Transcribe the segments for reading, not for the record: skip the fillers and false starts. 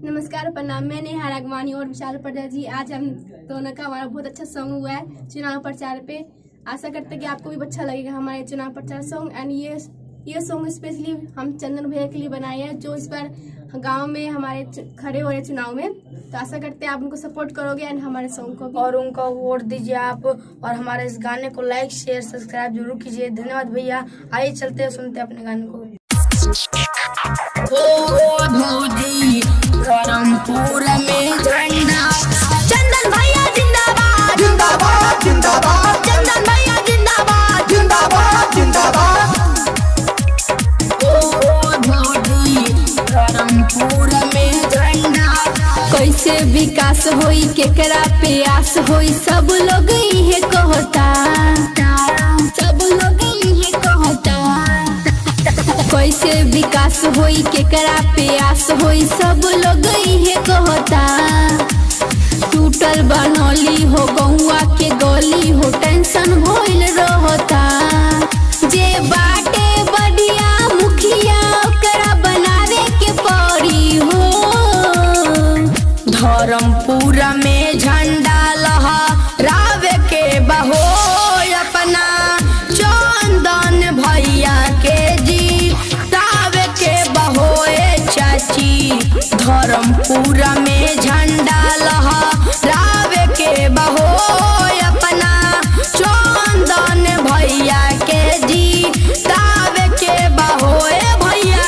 नमस्कार, प्रणाम। मैं नेहा रागवानी और विशाल प्रजा जी। आज हम दोनों का हमारा बहुत अच्छा सॉन्ग हुआ है चुनाव प्रचार पे। आशा करते हैं कि आपको भी अच्छा लगेगा हमारे चुनाव प्रचार सॉन्ग। एंड ये सॉन्ग स्पेशली हम चंदन भैया के लिए बनाए हैं, जो इस बार गांव में हमारे खड़े हो रहे चुनाव में। तो आशा करते हैं आप उनको सपोर्ट करोगे एंड हमारे सॉन्ग को भी। और उनको वोट दीजिए आप, और हमारे इस गाने को लाइक शेयर सब्सक्राइब जरूर कीजिए। धन्यवाद भैया। आइए चलते हैं, सुनते हैं अपने गाने को। ओ भौजी धर्मपुर में झंडा, चंदन भैया जिंदाबाद जिंदाबाद जिंदाबाद, चंदन भैया जिंदाबाद जिंदाबाद जिंदाबाद। ओ भौजी धर्मपुर में झंडा, कैसे विकास होई केकरा पे आस होई, सब लोग इहे कहता, सब लोग इहे कहता। कैसे विकास होई केकरा पे आस होई, सब लोग इहे कहता। टूटल बनौली हो गौआ के गली हो, टेंशन भइल रहता। जे बाटे बढ़िया मुखिया ओकरा बनावे के पड़ी हो। धर्मपुर में झंडा लहरावे के बहो, अपना चंदन भैया के जीतावे के बहो। चाची धर्मपुर में झंडा लहरावे के बहो, अपना चंदन भैया के जीतावे के बहो। भैया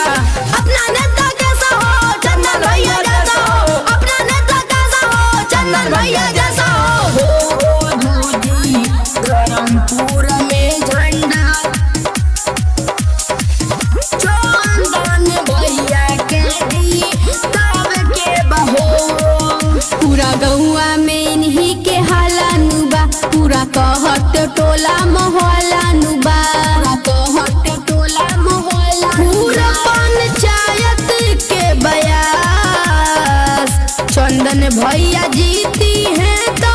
अपना नेता कैसा हो, चंदन भैया जैसा हो, अपना नेता कैसा हो, चंदन भैया जैसा हो। भौजी धर्मपुर में झंडा, चंदन भैया के जीतावे के बहो। पूरा गौआ में इन्हीं के हाला नुबा, पूरा कहत टोला मोहल्ला नुबा, कहत टोला मोहल्ला। पूरा पंचायत के बयास, चंदन भैया जीती हैं तो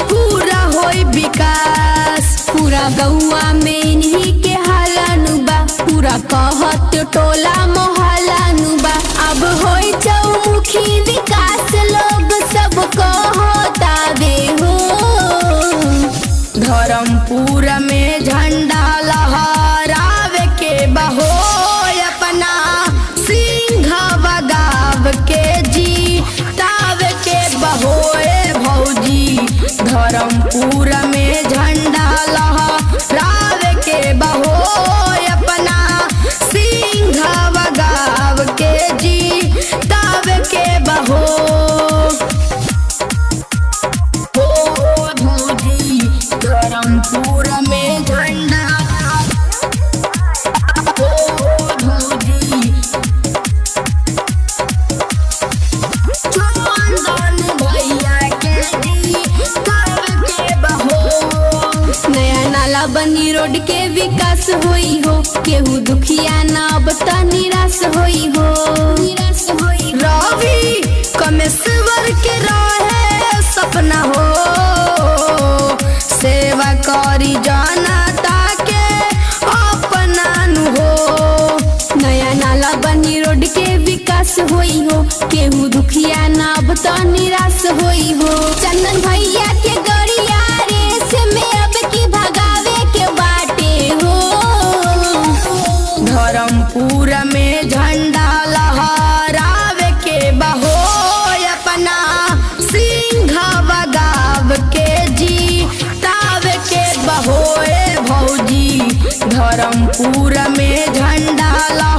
पूरा होई विकास। पूरा गौआ में इन्हीं के हाला नुबा, पूरा कहत टोला मोहल्ला नुबा। अब होई चौमुखी विकास, लोग सब कहता दे हो। धर्मपुर में झंडा लहरावे के बहो, अपना सिंह बगाव के जीतावे के बहो। भौजी धर्मपुर में झंडा लहरावे के बहो, अपना सिंह बगाव के जीतावे के बहो। धर्मपुर में झंडा, भौजी चंदन भैया के जीतावे के बहो। नया नाला बनी रोड के विकास होई हो, केहू दुखिया ना अब त निराश होई हो, निराश होई। रवि कमेश्वर के रहे सपना हो, सेवा करी जनता के अपना नु हो। नया नाला बनी रोड के विकास होई हो, केहू दुखिया ना अब त निराश होई हो। चंदन भैया के गड़िया रेस में अब की भगावे के बाटे हो। धर्मपुर में झंडा लहरावे के बहो, अपना सिंह बगाव के जीतावे के बहो। भौजी धर्मपुर में झंडा लहरावे